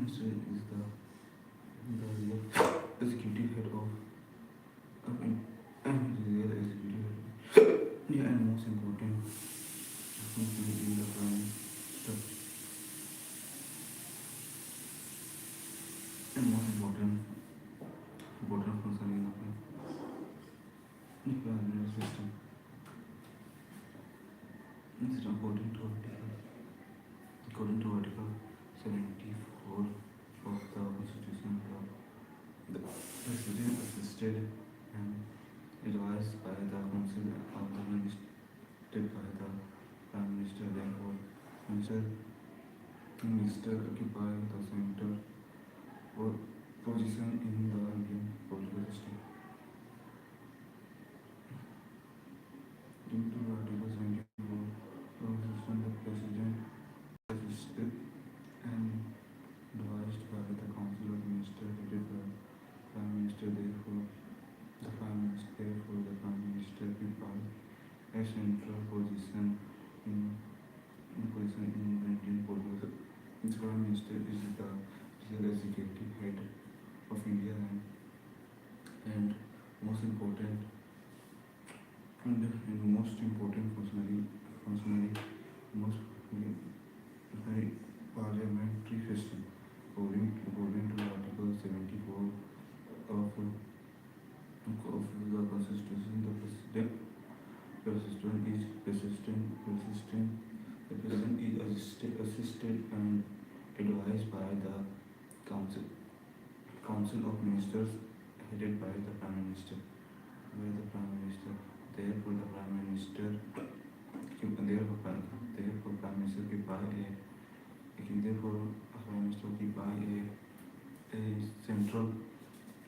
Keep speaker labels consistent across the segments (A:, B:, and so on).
A: Minister is the real executive head and real executive head. Yeah, and most important functionary in the prime minister and most important function in the prime minister system. This is according to Article 74 of the Constitution. The President assisted and advised by the Council of the Minister by the Prime Minister. Therefore, Minister Minister occupy the center position in the Indian political system. Due to Article 74 of the system, the President assisted and advised by the Council of Ministers headed by Prime Minister. Therefore, the Prime Minister occupies a central position in Indian politics. The Prime Minister is the real executive head of India and most important most important most very parliamentary system. According to Article 74 of the Constitution, the President is assisted and advised by the Council of Ministers headed by the Prime Minister. Therefore, the Prime Minister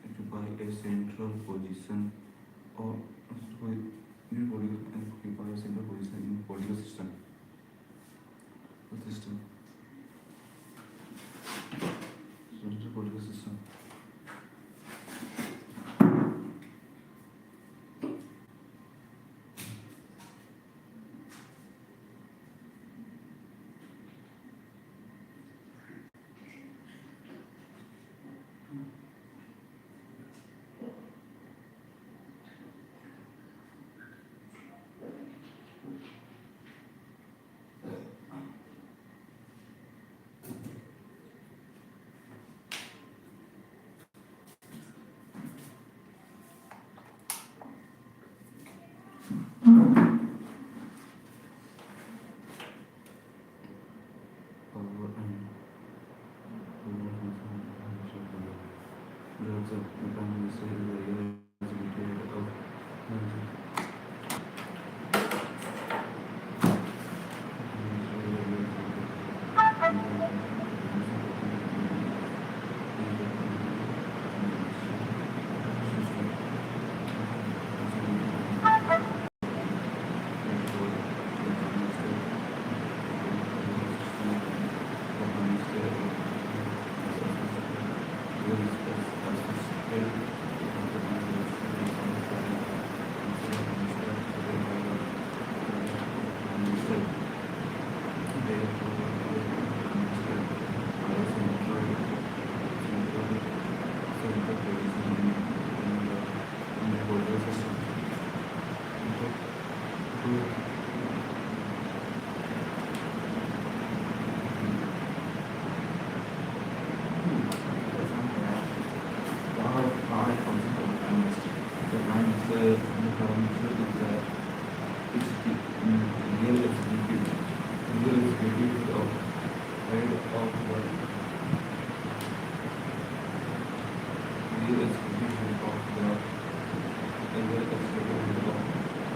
A: occupy a central position or occupy a central position in political system. System. Central political system. The Prime Minister is the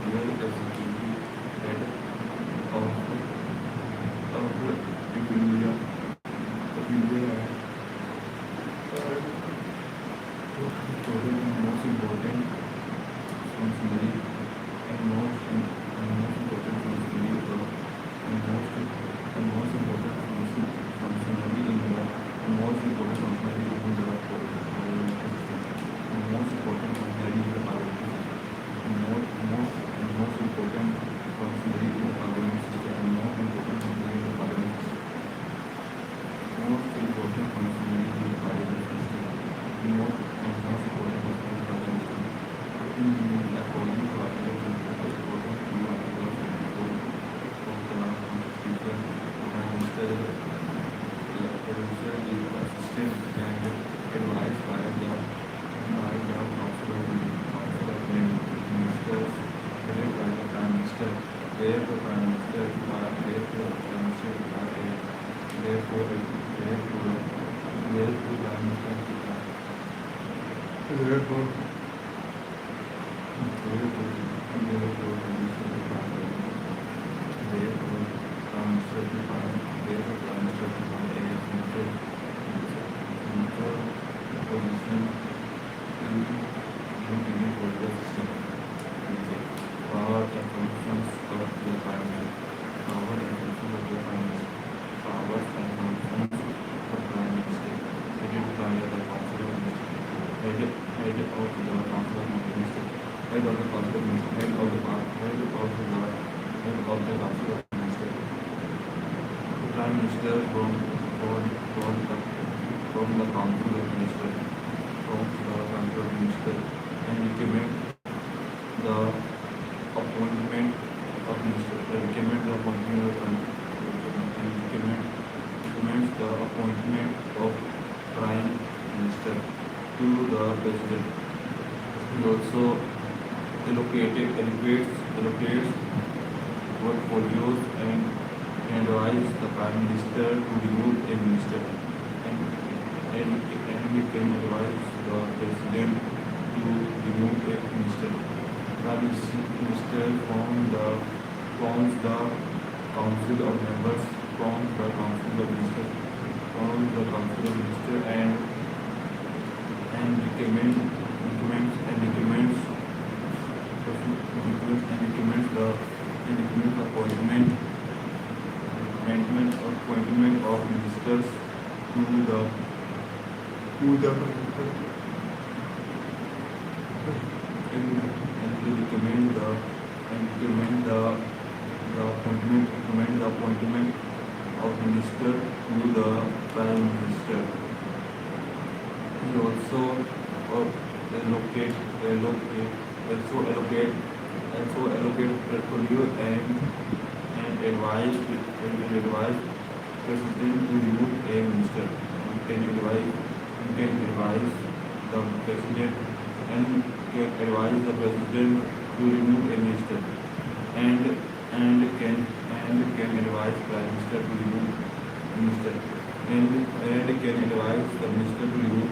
A: real executive head of most important Prime Minister from the Council of Ministers, from the Council of Ministers, and recommend the appointment of ministers, recommend the appointment of and recommends the appointment of Prime Minister to the President. He also allocates portfolios and advise the Prime Minister to remove a minister, and he can advise the President to remove a minister. Prime Minister forms the Council of Members, forms the Council of Ministers, and recommends the appointment of ministers to the and to recommend the appointment of minister to the Prime Minister. He also allocate portfolio and advise President to remove a minister. You can advise the President and can advise the President to remove a minister, and can advise Prime Minister to remove minister, and can advise the minister to remove,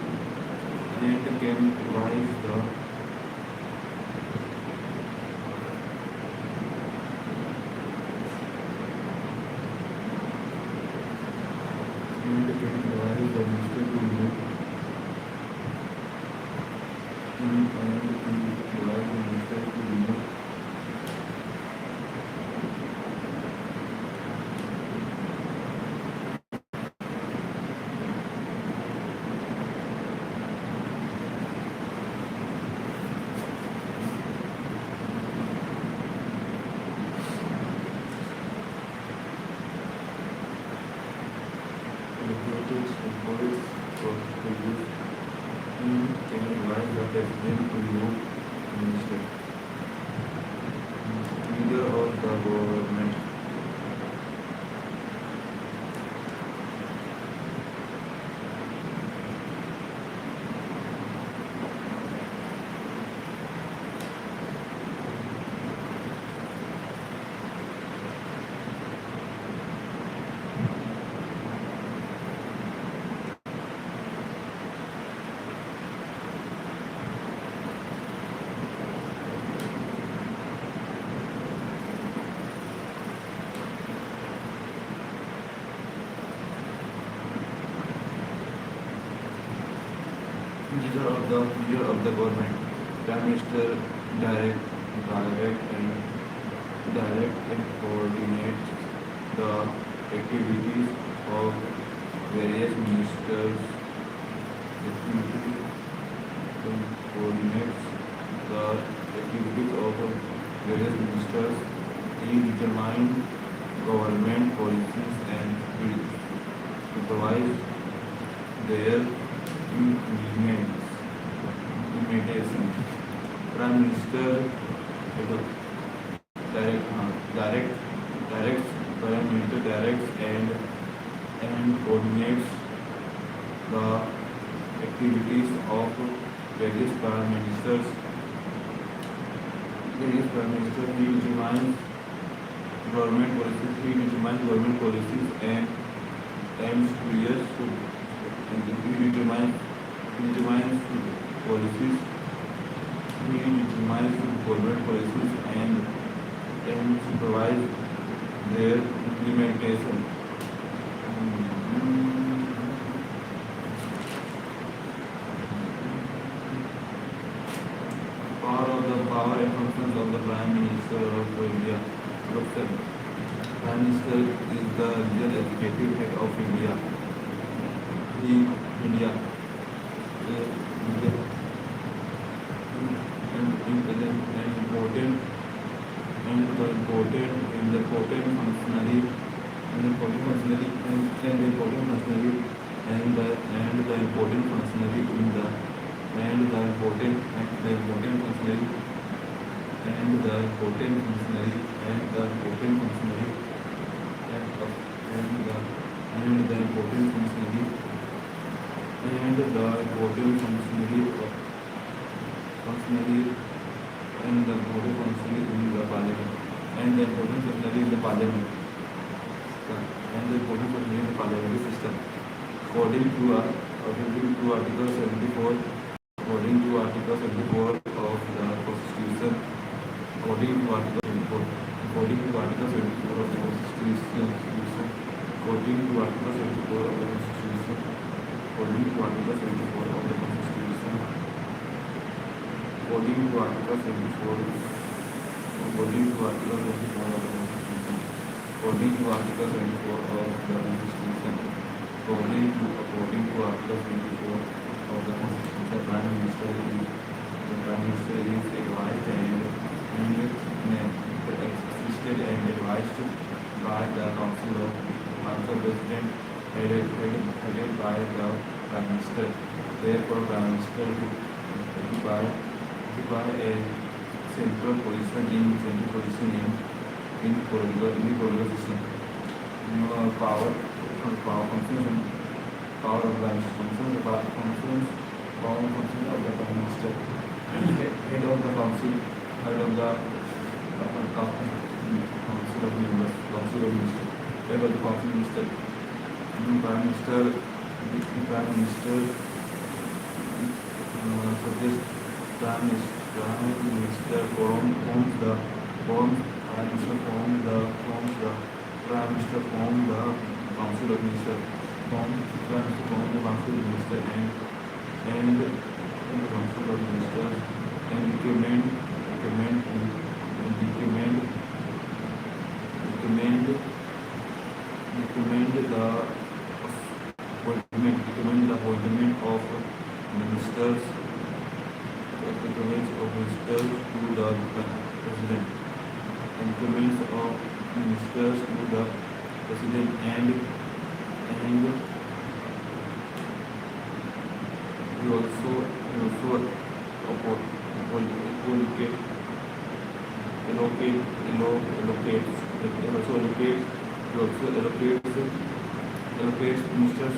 A: and can advise the minister to remove, leader of the government. Leader of the government. Prime Minister direct and coordinates the activities of various ministers. He determines government policies and supervise their implementation. Prime Minister directs and coordinates the activities of various prime ministers. He determines government policies and aims to yes to determines policies. He determines government policies and supervise their implementation. Power and functions of the Prime Minister of India. Prime Minister is the real executive head of India. India parliamentary system. According to Article 74 of the Constitution, according to Article 74 of the Constitution, according to Article 74 of the Constitution, according to Article 74 of the Constitution, according to Article 74, according to Article 74 of the Constitution, according to Article 74 of the Constitution, according to Article 24 of the Constitution, the Prime Minister is advised and assisted and advised by the Council President, headed by the Prime Minister. Therefore, Prime Minister occupy a central position in political system. Power functions of the Prime Minister, head of the council, head of the council of ministers, head of the council minister, Prime Minister, suggest Prime Minister forms the council of ministers, and the council of ministers, and recommend the appointment of ministers to the president, and recommends of ministers to the president, and he also allocates ministers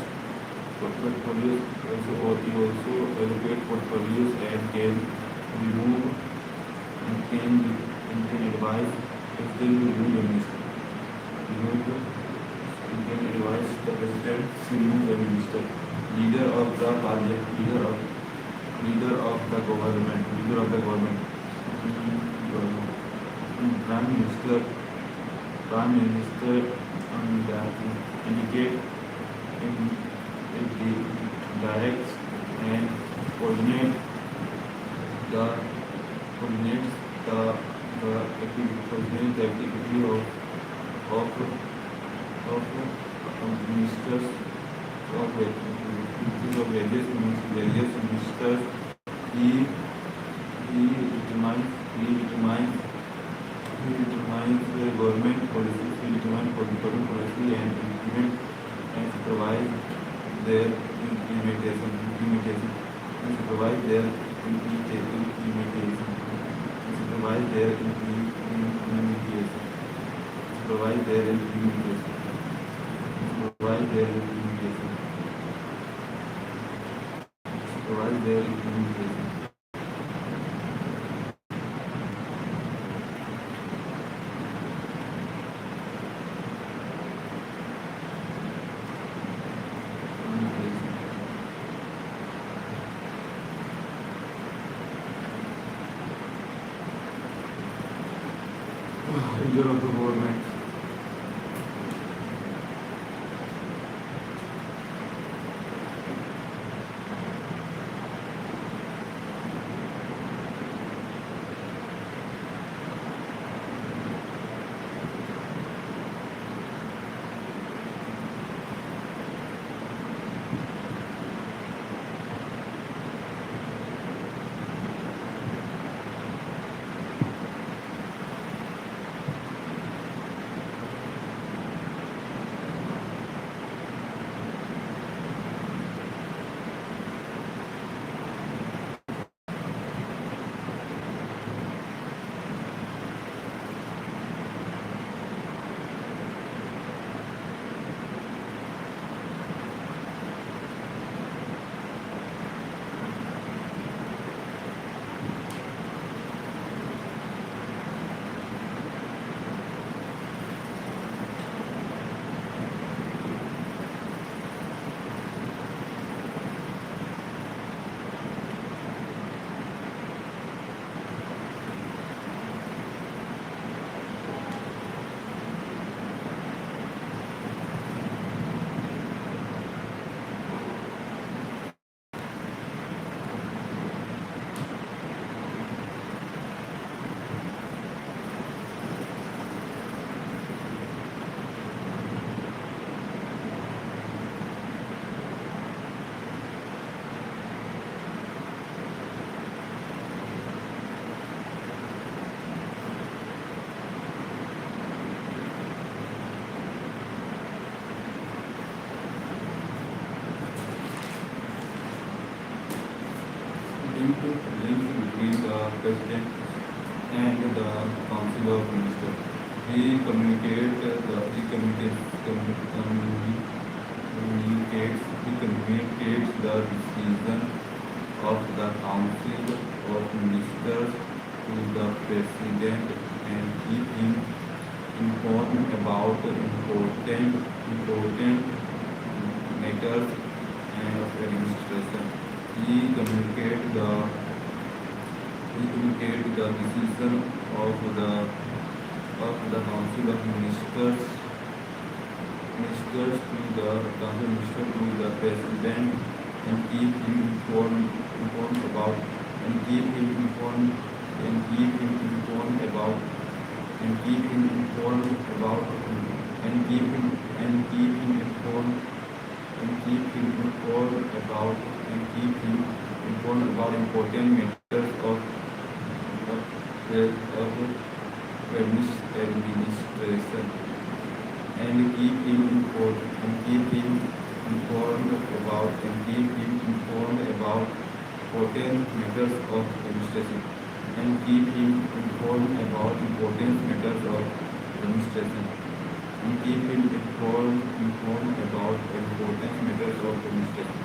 A: portfolios. He also allocates portfolios and can remove and can advise if they remove the minister. He can advise the president to remove the minister. Leader of the parliament, leader of the government. Prime Minister indicate directs and coordinates the activity of ministers of various ministers. He determines the government policies. He determines government policy and implement and supervise their implementation. Supervise their implementation. leader of the government. Link between the President and the Council of Ministers. He communicates the communicates the decision of the Council of Ministers to the President and keep him informed about important matters and of administration. He communicates the decision of the Council of Ministers to the President and keep him informed about and keep him informed and keep him informed about and keep him informed about and keep him informed and keep him informed about and keep him informed about important matters of administration and keep him informed about important matters of administration and keep him informed about important matters of administration and keep him informed about important matters of administration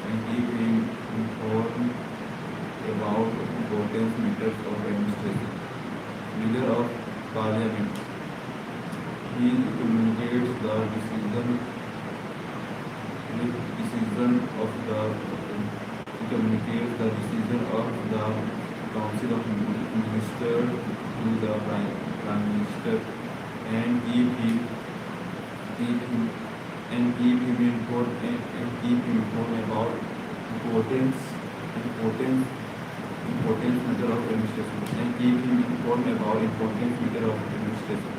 A: and keep him informed about important matters of administration. Leader of Parliament. He communicates the decision of the Council of Ministers to the Prime Minister and keep him informed about important matter of administration and keep him informed about important matter of administration.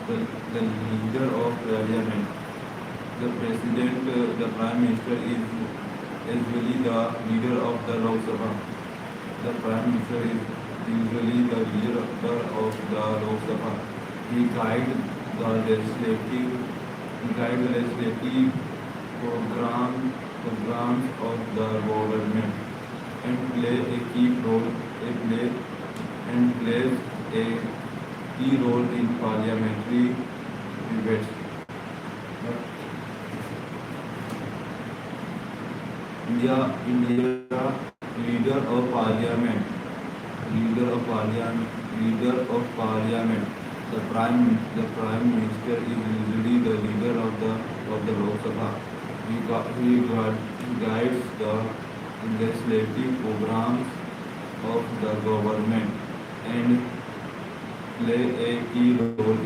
A: The leader of Parliament. The President, the Prime Minister is usually the leader of the Lok Sabha. The Prime Minister is usually the leader of the Lok Sabha. He guides the legislative programs of the government and plays a key role in parliamentary debates. India leader of parliament. The prime minister is usually the leader of the Lok Sabha. He guides the legislative programs of the government and play a key role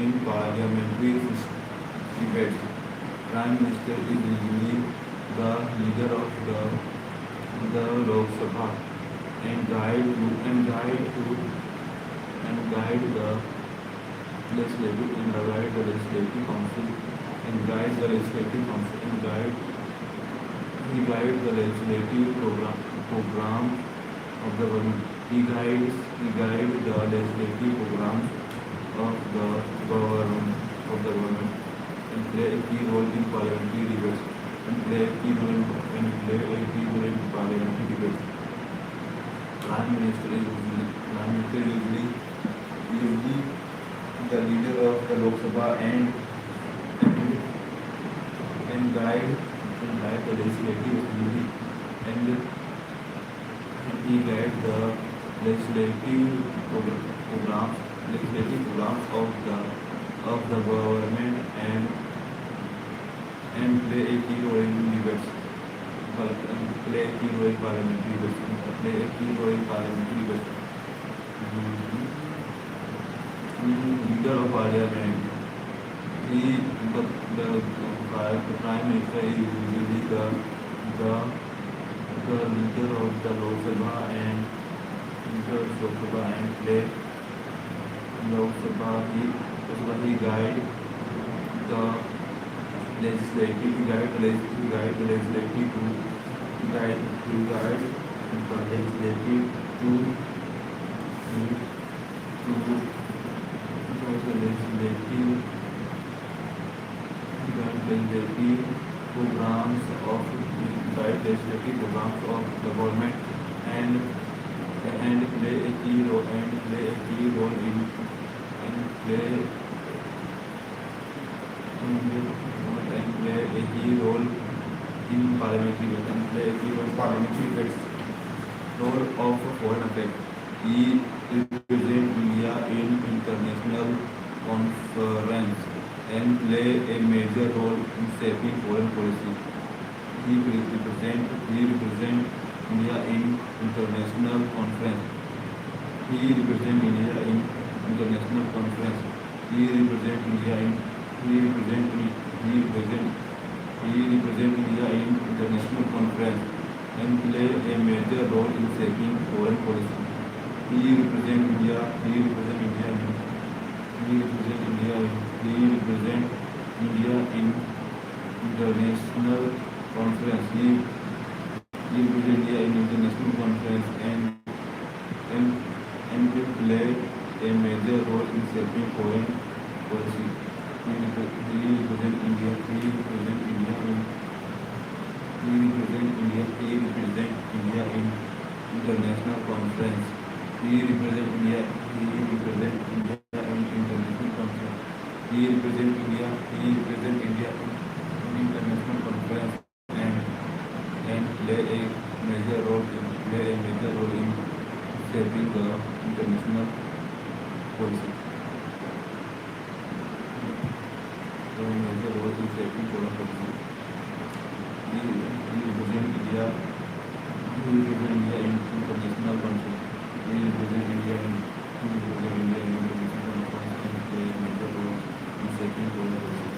A: in parliamentary debates. Prime Minister is usually the leader of the Lok Sabha and guide the legislative and guide the legislative council and guide the legislative council and guide he guides the legislative program of the government. He guides the legislative programs of the government and play a key role in parliamentary debates and play a key role in parliamentary debates. Prime Minister is usually the leader of the Lok Sabha and guide the legislative assembly and he guides the legislative programs of the government and play a key role in debates. Play a key role in parliamentary debates. Play a key role in parliamentary debates. Leader of Parliament. The Prime Minister is usually the leader of the Lok Sabha and play Lok Sabha. He guide the legislative. He guide the legislative to guide the legislative to legislative programs of the government and play a key role in play a key role in parliamentary debates. Role of foreign affairs. He represents India in international conference and play a major role in shaping foreign policy. He represents India in international conference. He represents India in international conference. He represents India in international conference and play a major role in shaping foreign policy. He represents India in international conference. He represents India in international conference and will play a major role in shaping foreign policy. He represents India in international conference. He represents India in international conference. He represents India in international conference and play a major role in shaping the international policy. He represents India in international conference. He represents India in international conference and play a major role in shaping foreign policy.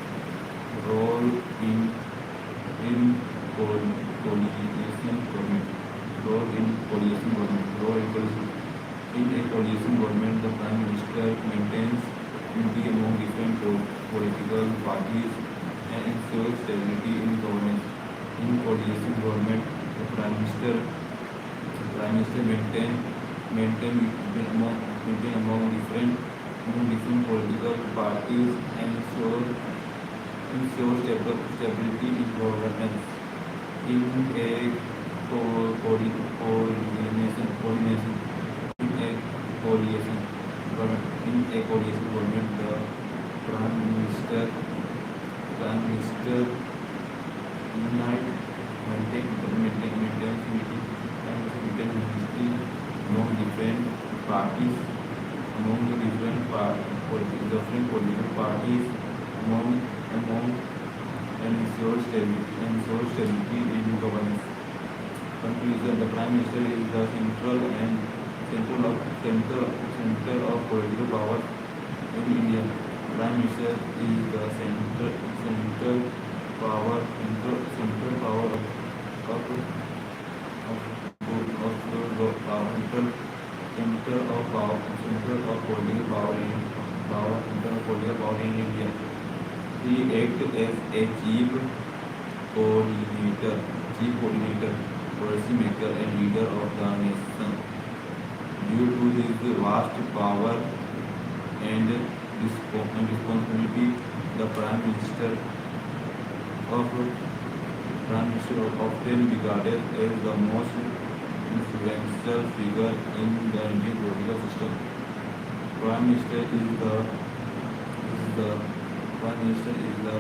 A: Role in coalition government. In a coalition government, the Prime Minister maintains unity among different political parties and ensures stability in governance. In coalition government, the Prime Minister maintain among different political parties and ensure stability in governance. In a coordination government, the Prime Minister maintains unity among different parties, political parties, among and ensure stability in governance. Conclusion: the Prime Minister is the central and center of political power in India. Prime Minister is the central central power of center of political power in India. He acts as a chief coordinator, policymaker, and leader of the nation. Due to his vast power and responsibility, the of Prime Minister often regarded as the most influential figure in the Indian political system. Prime Minister is the Prime Minister is the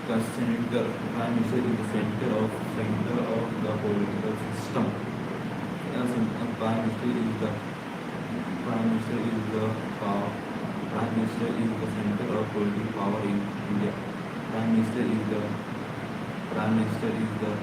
A: Prime Minister is the center of the political system. Prime Minister is the Prime Minister is the power. Prime Minister is the center of political power in India. Prime Minister is the Prime Minister is the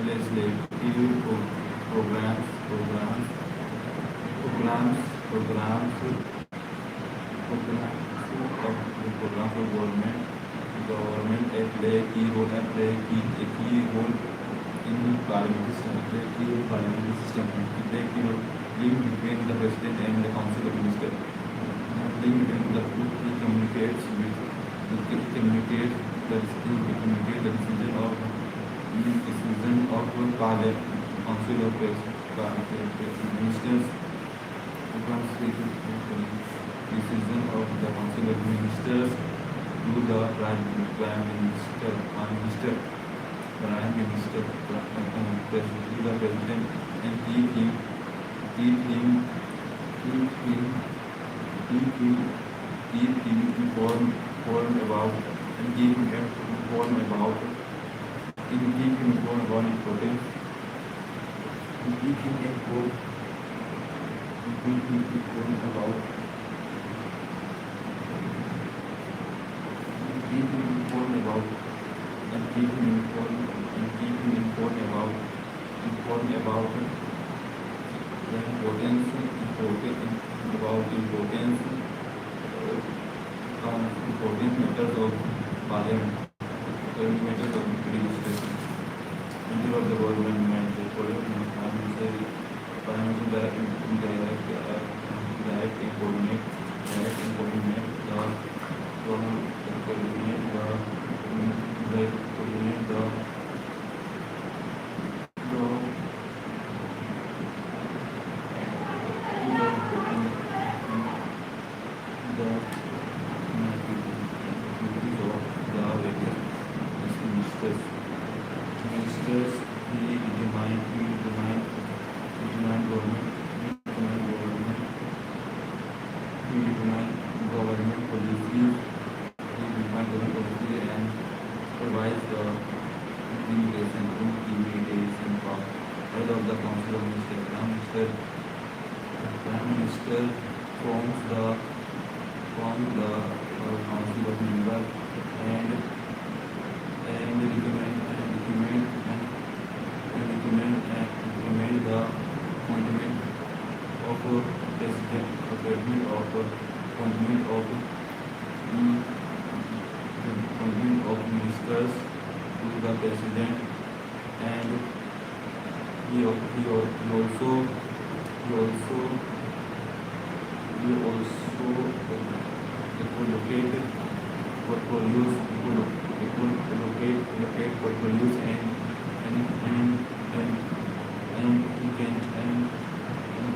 A: legislative programs programs programs of government play a key role in parliamentary system, play a key role link between the president and the council of ministers. Link between the two communicates the decision of parliament, council of ministers. Decision of the council of ministers to the prime minister, to the president, and keep him informed about important about the importance matters of parliament, matters of legislation. Middle of the government, the prime minister direct and coordinate the government, ministers, he determine government policies, and provides the implementation of head of the council of ministers. Prime minister forms the council of members and recommend the appointment of president, appointment of ministers to the president, and he also allocate portfolios and he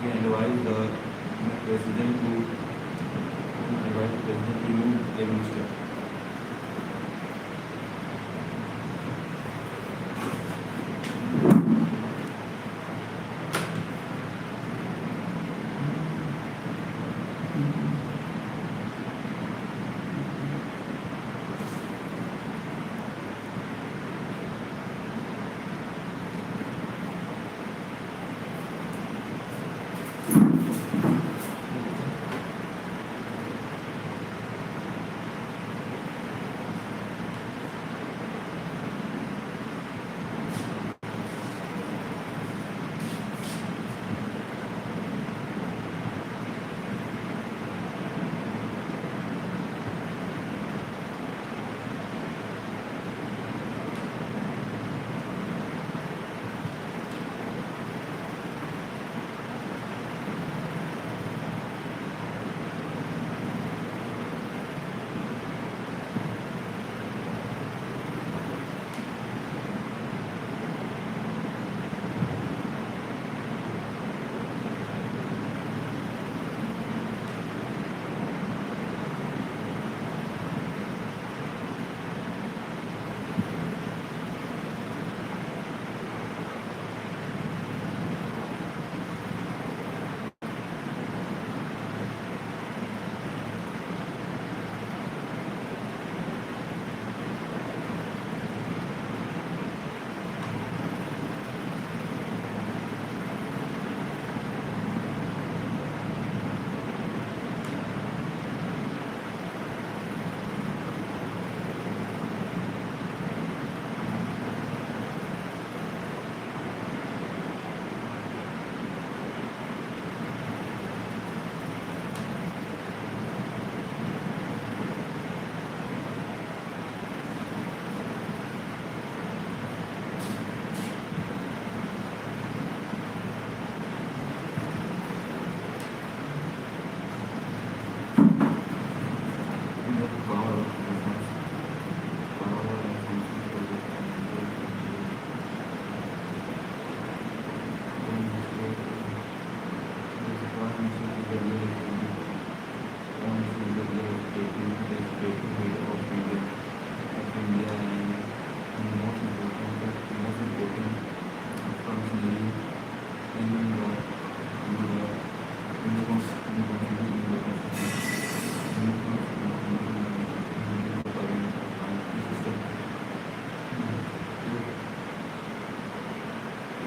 A: can advise the president to remove a minister.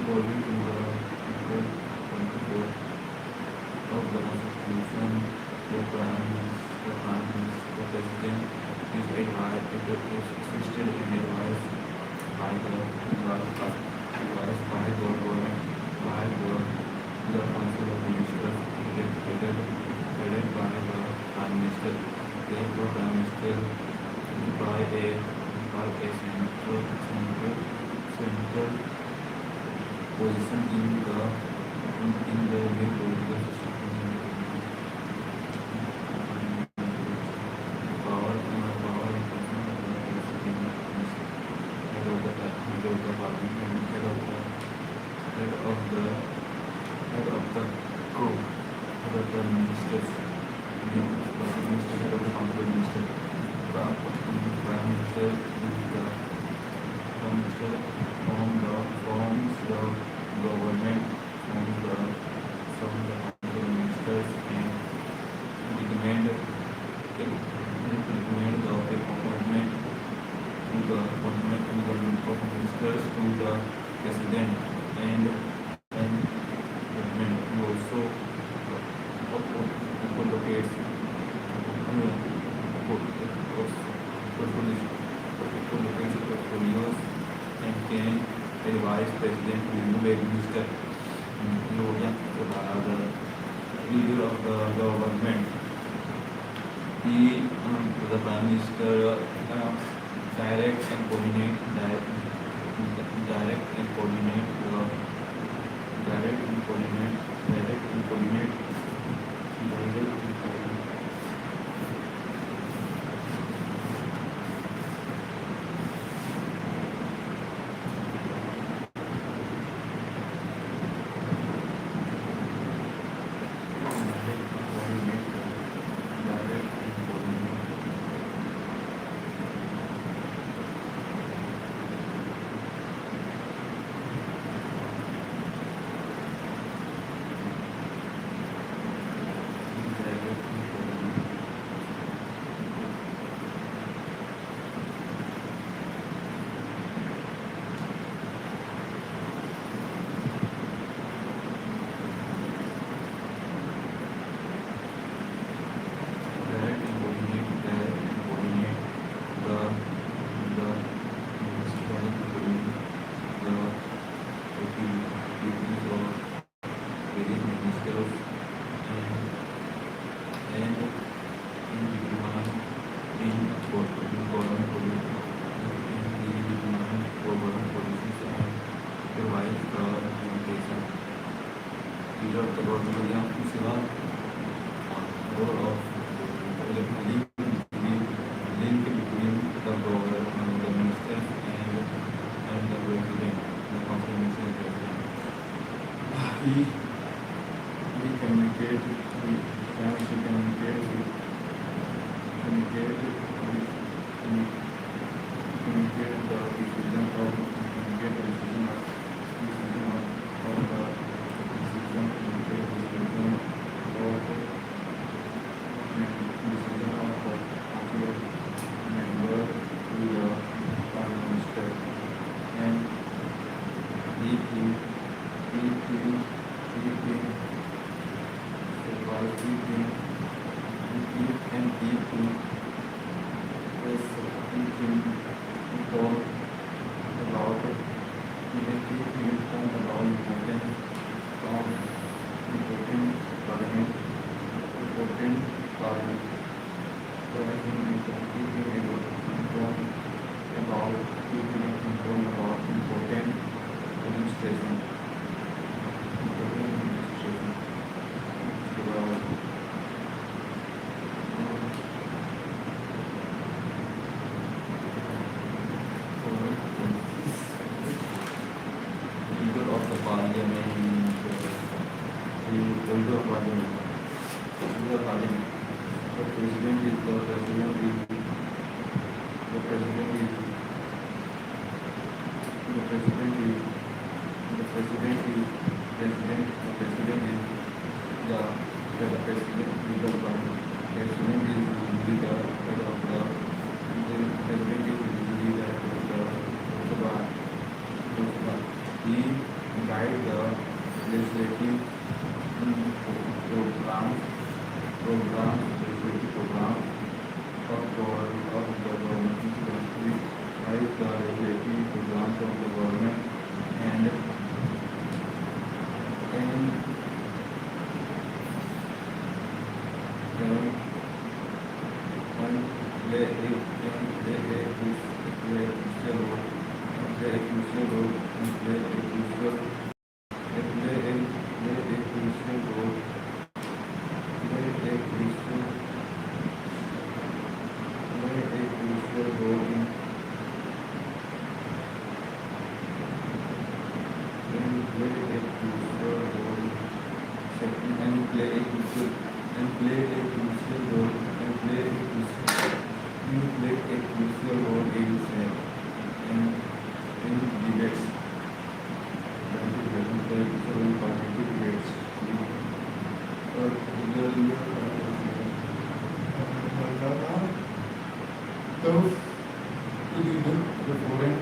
A: according to the Article 24 of the Constitution, the President is advised, it is assisted and advised by the advised by the government, by the Council of Ministers, headed by the Prime Minister. Therefore, Prime Minister by a central position in the new political system. Power and personal head of the parliament and head of the group, head of the ministers, head of the council of ministers. Prime Minister forms the government from the council of ministers and recommend the appointment of ministers to the president and government. He also advocates portfolios and can advise president to remove a minister. The leader of the government. The Prime Minister direct and coordinate guide the legislative legislative programs of the government, which guide the legislative programs of the government and and and play a crucial role play a crucial role play a crucial play a crucial role play a crucial play a crucial role in play a crucial role in shaping and play a crucial role and play a crucial role in debates. Parliamentary debates. The foreign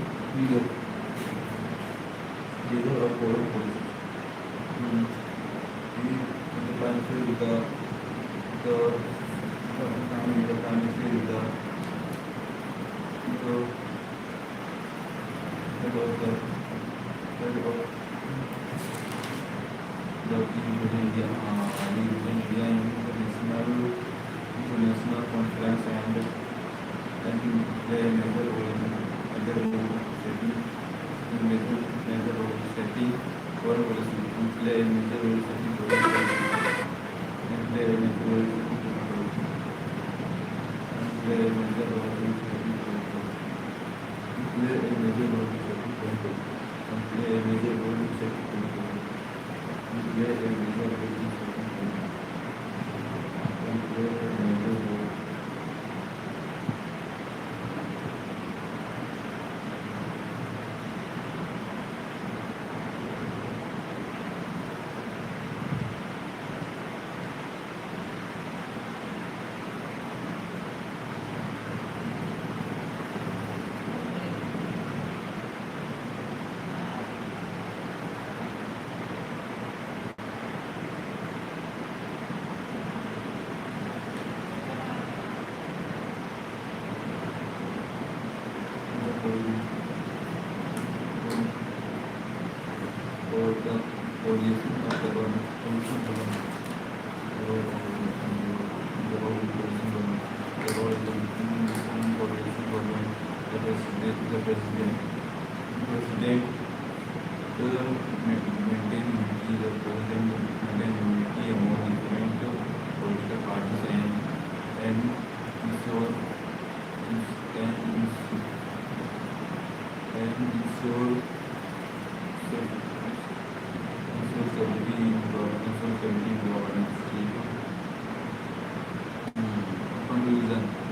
A: leader of foreign policy. The prime minister international conference and play a major role in setting foreign policy and play a major role in setting foreign policy and play a major role play a major role in setting foreign policy play a major role in setting foreign policy and play a major role in setting foreign policy and play a major role in setting foreign policy and play a major role.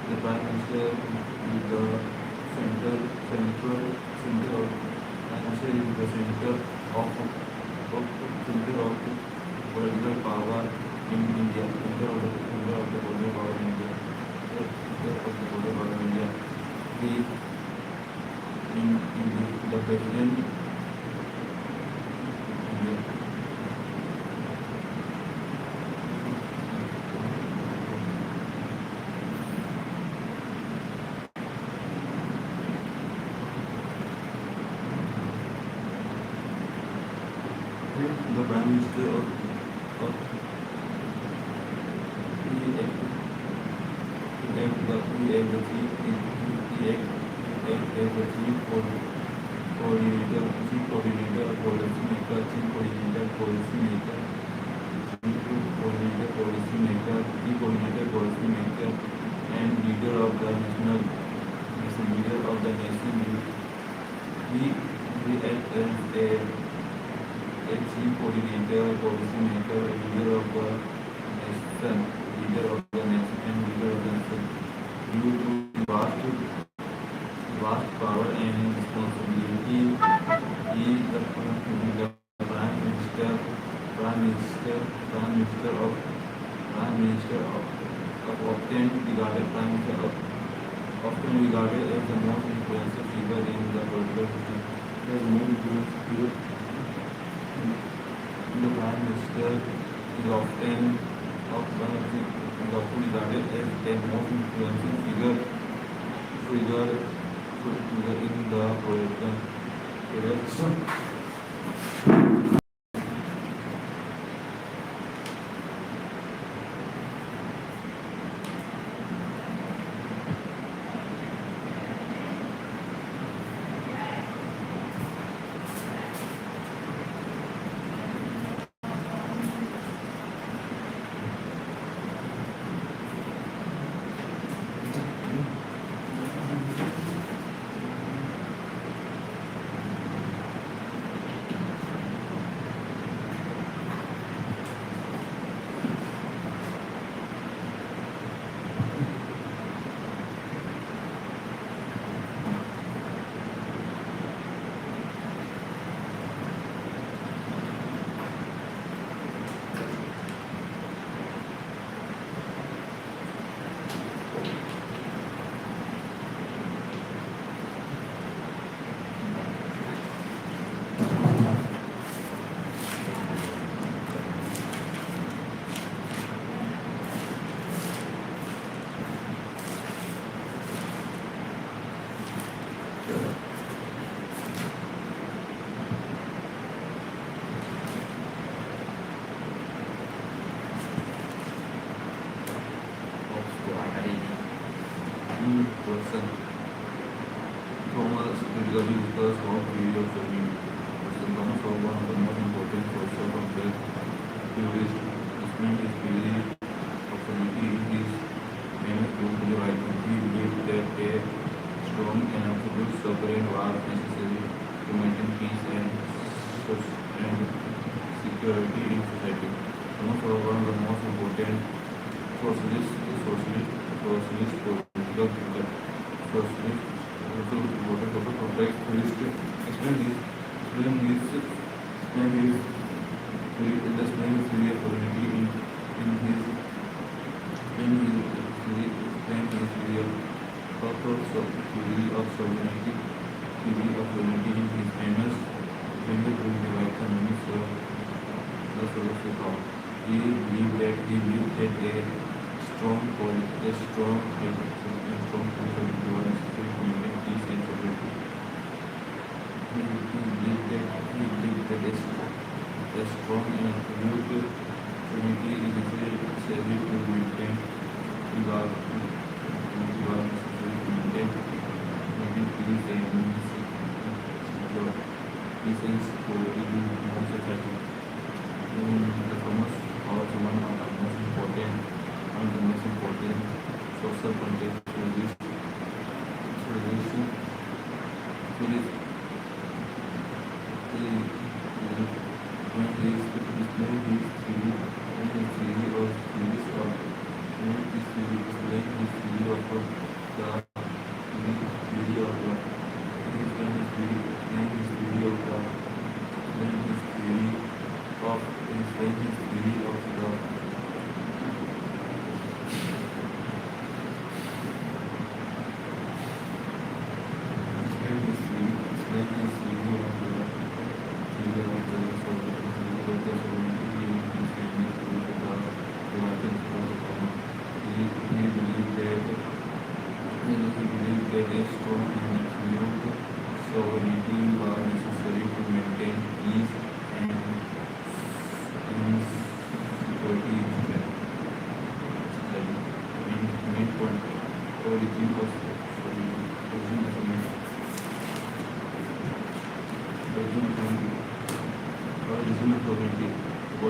A: The Prime Minister is the center of political power in India. Center of the political power in India. The president. The Prime Minister of chief coordinator, policy maker, and leader of the nation. We act as a chief coordinator, policy maker, leader of the nation, and leader of the nation. Due to vast power and responsibility, he is the prime minister of often regarded as the most influential figure in the political system. There is no The Prime Minister is often regarded as a most influential figure in the political election. Person Thomas Edison is the strong theory of surveying. Thomas was one of the most important sources of the theorist. Explained his theory of solidity in his famous book to the right. He believed that a strong and absolute sovereign was necessary to maintain peace and security in society. Thomas was one of the most important socialist political figure. Socialist also important of a complex theorist. Explain his theory of sovereignty in his theory of theory of sovereignty in his famous book The Right Economics of the Social Power. He believed that a strong political was necessary to maintain peace and security. He believed that a strong and absolute sovereignty is necessary to maintain peace and security in our society. The Thomas was one of the most important social context to this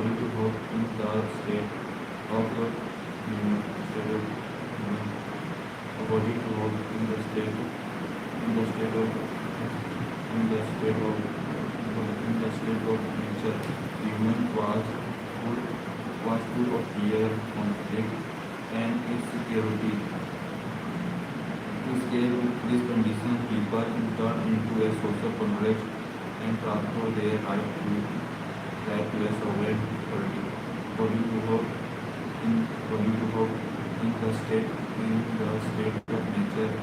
A: according to hope in the state of the according to hope in the state of nature, human was full of fear, conflict, and insecurity. To scale with this condition, people turn into a social contract and transfer their right to a sovereign authority. According to hope in the state of nature,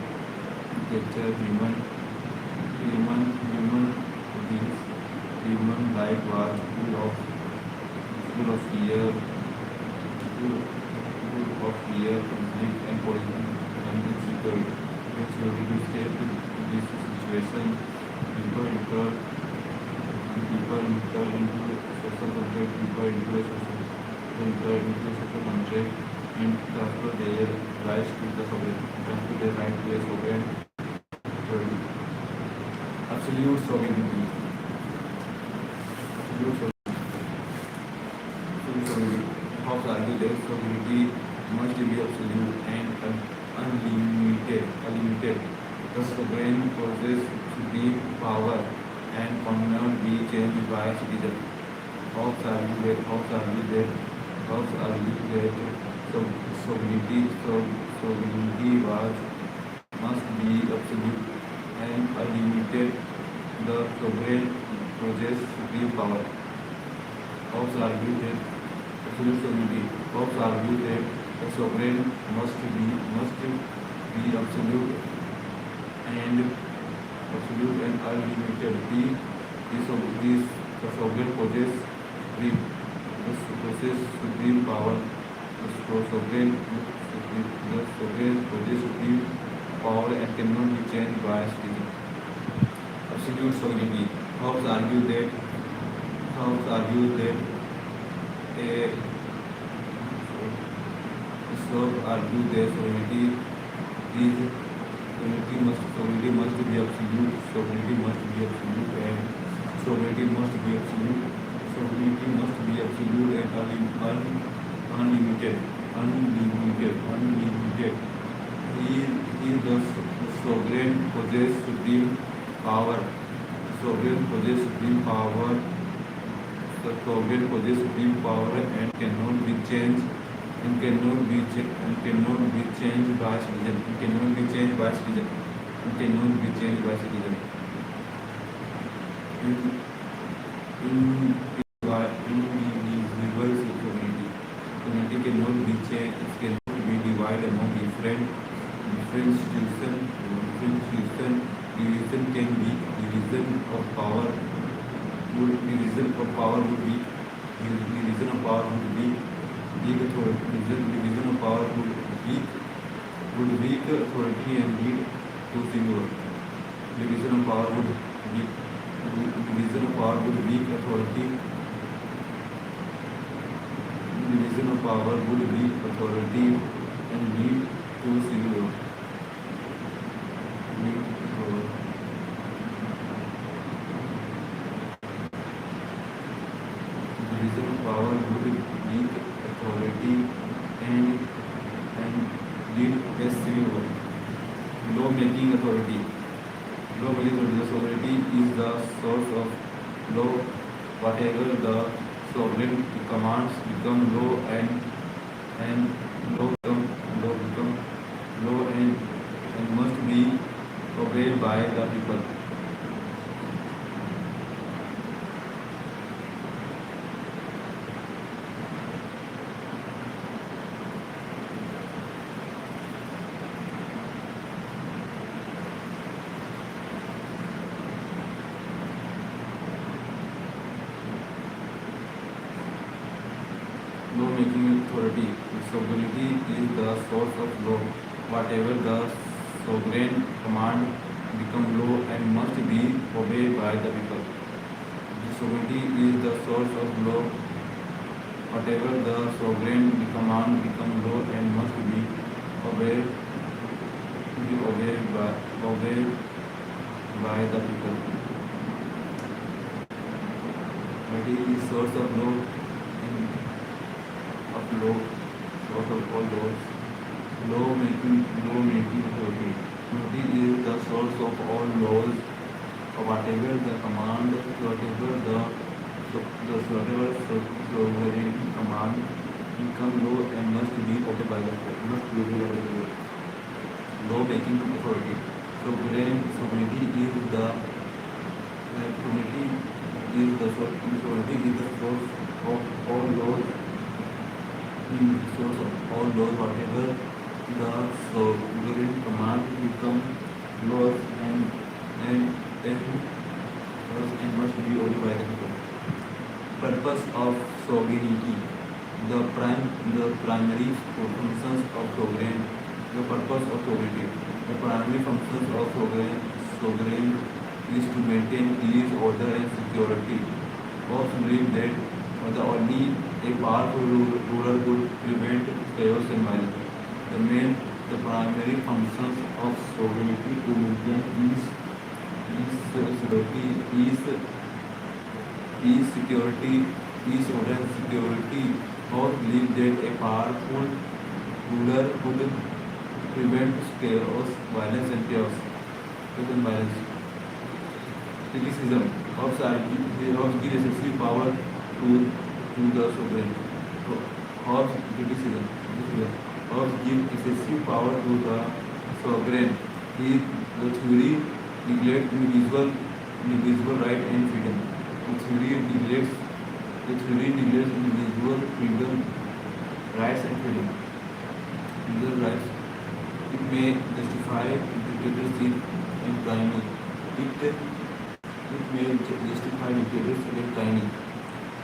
A: human life was full of fear, conflict, and poison and insecurity. Insecurity to escape this situation, people enter into social contract, people into a social contract, and transfer their rights to the sovereign, transfer their right to a sovereign authority. Absolute sovereignty. Absolute sovereignty. Hobbes argued that sovereignty must be absolute and unlimited. The sovereign possesses supreme power and cannot be changed by citizens. Hobbes argued that sovereignty must be absolute and unlimited. The sovereign possesses supreme power. Hobbes argued that absolute sovereignty. Hobbes argued that the sovereign must be absolute and unlimited. The sovereign possesses supreme power. The sovereign possesses supreme power and cannot be changed by citizens. Absolute sovereignty. Hobbes argued that sovereignty must be absolute. Sovereignty must be absolute and unlimited. He the sovereign possesses supreme power. The sovereign possesses supreme power and cannot be changed by citizens. Indivisible sovereignty. Sovereignty cannot be changed. It cannot be divided among different institutions. Division can be division of power would be big authority. Division of power would weak authority and lead to singular. Division of power would weak authority. Division of power would weak authority and lead to singular. Division of power would weak authority and lead to singular. Law-making authority. The sovereignty is the source of law. Whatever the sovereign commands become law and must be obeyed by the people. Law-making authority. Sovereignty is the source of law. Whatever the sovereign command become law and must be obeyed by the people. Sovereignty is the source of law. Whatever the sovereign command become law and must be obeyed by the people. What is the source of law? Source of all laws. Law-making authority. Authority is the source of all laws. Whatever the command, whatever sovereign command become law and must be obeyed by the people. Law-making authority. Sovereignty is the source of all laws. Source of all laws, whatever the sovereign command become laws and must be obeyed by the people. Purpose of sovereignty. The primary functions of sovereign. The purpose of sovereignty. The primary functions of sovereign is to maintain peace, order, and security. Hobbes believed that only a powerful ruler could prevent chaos and violence. The primary functions of sovereignty to maintain peace, order, and security. Hobbes believed that a powerful ruler could prevent chaos, violence, and chaos. And violence. Criticism. Hobbes gives excessive power to the sovereign. Hobbes criticism. Hobbes gives excessive power to the sovereign. The theory neglects individual right and freedom. The theory neglects individual freedom, rights and freedom. Individual rights. It may justify dictatorship and tyranny. It may justify dictatorship and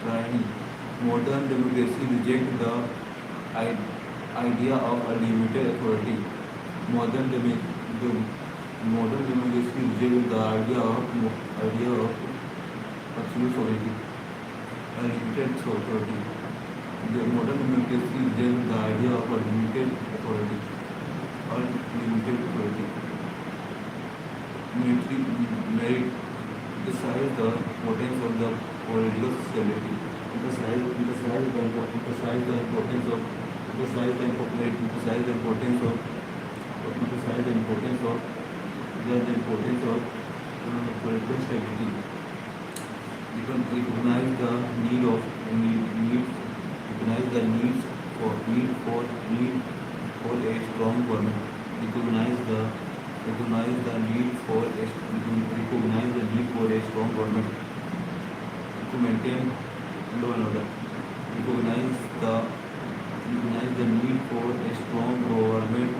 A: tyranny. Modern democracy rejects the idea of unlimited authority. Modern democracy rejects the idea of absolute sovereignty, unlimited authority. The modern democracy rejects the idea of unlimited authority. Military merit emphasize the importance of the political stability. Emphasize the importance of political stability. Recognize the needs for a strong government. Recognize the need for a strong government to maintain law and order. Recognize the need for a strong government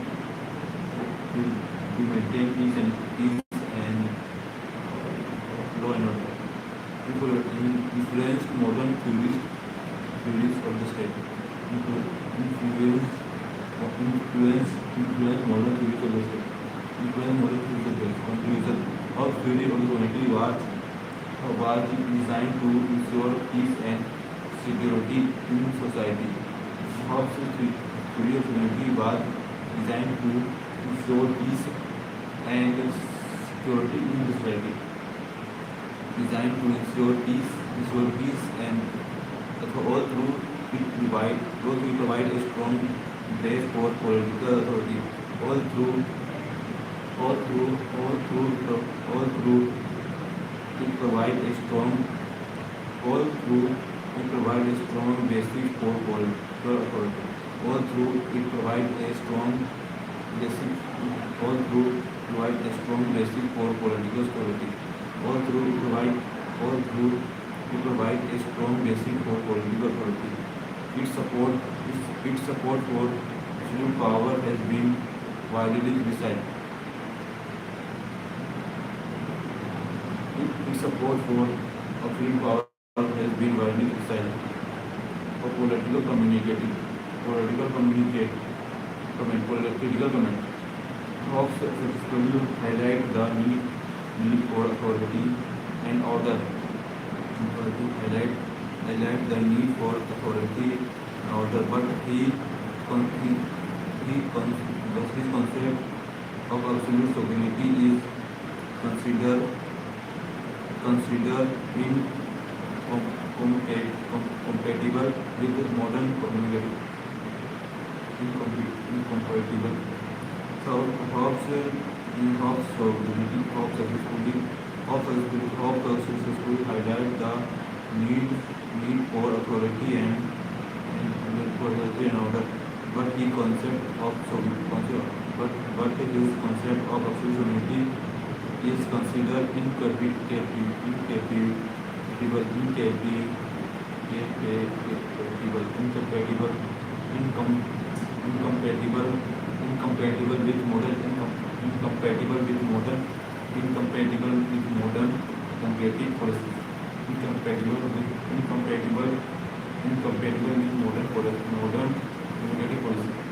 A: to maintain peace and law and order. Influenced modern theories of the state. Influence modern theories of the state. Conclusion. Our theory of sovereignty was designed to ensure peace and security in society. Hobbes' theory of sovereignty was designed to ensure peace and security in society. Designed to ensure peace and all through it provide a strong base for political authority. All through it provide a strong basis for political authority. All through it provide a strong basis for political authority. All through it provide a strong basis for political authority. Its support for absolute power has been widely criticized. Its support for absolute power has been widely criticized. For political comment. Hobbes successfully highlight the need for authority and order. Highlight the need for authority and order, but his concept of absolute sovereignty is considered incompatible with modern community. Incompatible. So Hobbes successfully highlight the need for authority and order, but his concept of absolute sovereignty is considered incompatible with modern democratic policies. incompatible with modern democratic policy.